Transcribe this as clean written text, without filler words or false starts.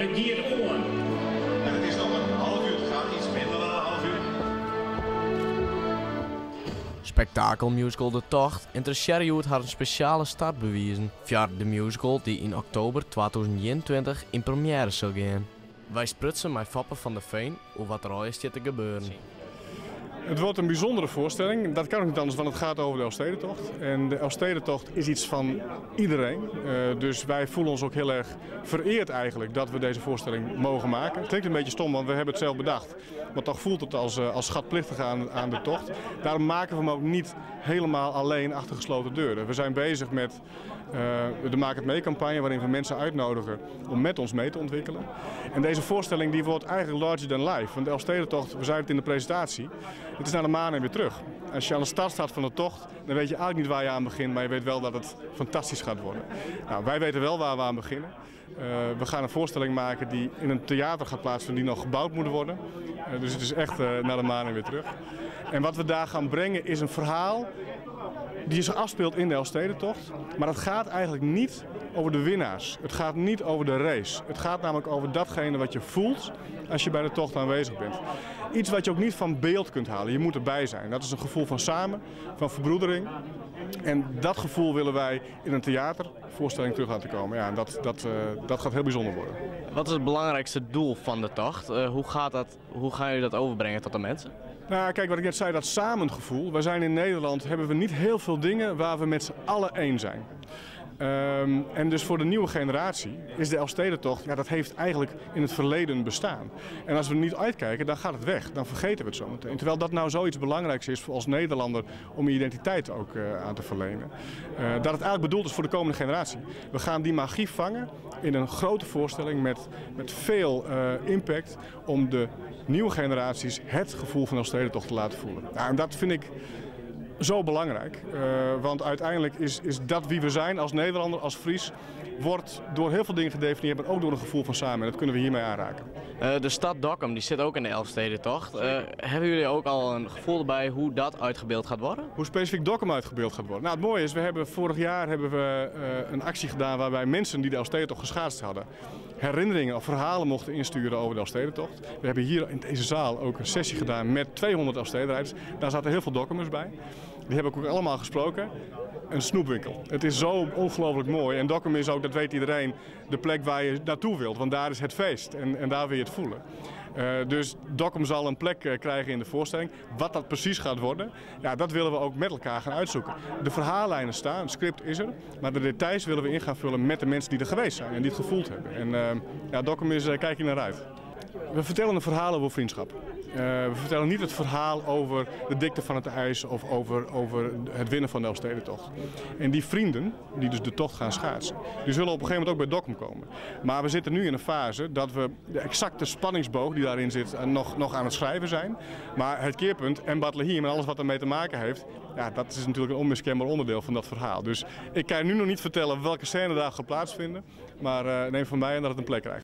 Het giert oan. En het is nog een half uur te gaan, iets minder dan een half uur. Spektakelmusical De Tocht interesseert haar een speciale start bewijzen via de musical die in oktober 2021 in première zal gaan. Wij sprutsen met Foppe van der Veen over wat er al is te gebeuren. Het wordt een bijzondere voorstelling. Dat kan ook niet anders, want het gaat over de Elfstedentocht. En de Elfstedentocht is iets van iedereen. Dus wij voelen ons ook heel erg vereerd eigenlijk dat we deze voorstelling mogen maken. Het klinkt een beetje stom, want we hebben het zelf bedacht. Maar toch voelt het als schatplichtig aan de tocht. Daarom maken we hem ook niet helemaal alleen achter gesloten deuren. We zijn bezig met de Maak het Mee campagne waarin we mensen uitnodigen om met ons mee te ontwikkelen. En deze voorstelling die wordt eigenlijk larger than life. Want de Elfstedentocht, we zeiden het in de presentatie, het is naar de maan en weer terug. Als je aan de start staat van de tocht, dan weet je eigenlijk niet waar je aan begint, maar je weet wel dat het fantastisch gaat worden. Nou, wij weten wel waar we aan beginnen. We gaan een voorstelling maken die in een theater gaat plaatsvinden die nog gebouwd moet worden. Dus het is echt naar de maan en weer terug. En wat we daar gaan brengen is een verhaal die zich afspeelt in de Elfstedentocht. Maar het gaat eigenlijk niet over de winnaars. Het gaat niet over de race. Het gaat namelijk over datgene wat je voelt als je bij de tocht aanwezig bent. Iets wat je ook niet van beeld kunt halen. Je moet erbij zijn. Dat is een gevoel van samen, van verbroedering. En dat gevoel willen wij in een theatervoorstelling terug laten komen. Ja, en dat gaat heel bijzonder worden. Wat is het belangrijkste doel van de tocht? Hoe gaan jullie dat overbrengen tot de mensen? Nou, kijk, wat ik net zei, dat samengevoel. Wij zijn in Nederland, hebben we niet heel veel dingen waar we met z'n allen één zijn. En dus voor de nieuwe generatie is de Elfstedentocht, ja, dat heeft eigenlijk in het verleden bestaan. En als we er niet uitkijken, dan gaat het weg. Dan vergeten we het zo meteen. Terwijl dat nou zoiets belangrijks is voor als Nederlander om je identiteit ook aan te verlenen. Dat het eigenlijk bedoeld is voor de komende generatie. We gaan die magie vangen in een grote voorstelling met veel impact om de nieuwe generaties het gevoel van Elfstedentocht te laten voelen. Nou, en dat vind ik zo belangrijk, want uiteindelijk is dat wie we zijn als Nederlander, als Fries, wordt door heel veel dingen gedefinieerd, maar ook door een gevoel van samen. En dat kunnen we hiermee aanraken. De stad Dokkum die zit ook in de Elfstedentocht. Hebben jullie ook al een gevoel erbij hoe dat uitgebeeld gaat worden? Hoe specifiek Dokkum uitgebeeld gaat worden? Nou, het mooie is, vorig jaar hebben we een actie gedaan waarbij mensen die de Elfstedentocht geschaatst hadden, herinneringen of verhalen mochten insturen over de Elfstedentocht. We hebben hier in deze zaal ook een sessie gedaan met 200 Elfstedenrijders. Daar zaten heel veel Dokkummers bij. Die hebben ook allemaal gesproken. Een snoepwinkel. Het is zo ongelooflijk mooi. En Dokkum is ook, dat weet iedereen, de plek waar je naartoe wilt. Want daar is het feest en daar wil je het voelen. Dus Dokkum zal een plek krijgen in de voorstelling. Wat dat precies gaat worden, ja, dat willen we ook met elkaar gaan uitzoeken. De verhaallijnen staan, het script is er. Maar de details willen we in gaan vullen met de mensen die er geweest zijn en die het gevoeld hebben. En ja, Dokkum is, kijk je naar uit. We vertellen een verhaal over vriendschap. We vertellen niet het verhaal over de dikte van het ijs of over het winnen van de Elfstedentocht. En die vrienden, die dus de tocht gaan schaatsen, die zullen op een gegeven moment ook bij Dokkum komen. Maar we zitten nu in een fase dat we de exacte spanningsboog die daarin zit nog aan het schrijven zijn. Maar het keerpunt en Bethlehem en alles wat ermee te maken heeft, ja, dat is natuurlijk een onmiskenbaar onderdeel van dat verhaal. Dus ik kan nu nog niet vertellen welke scène daar gaat plaatsvinden, maar neem van mij aan dat het een plek krijgt.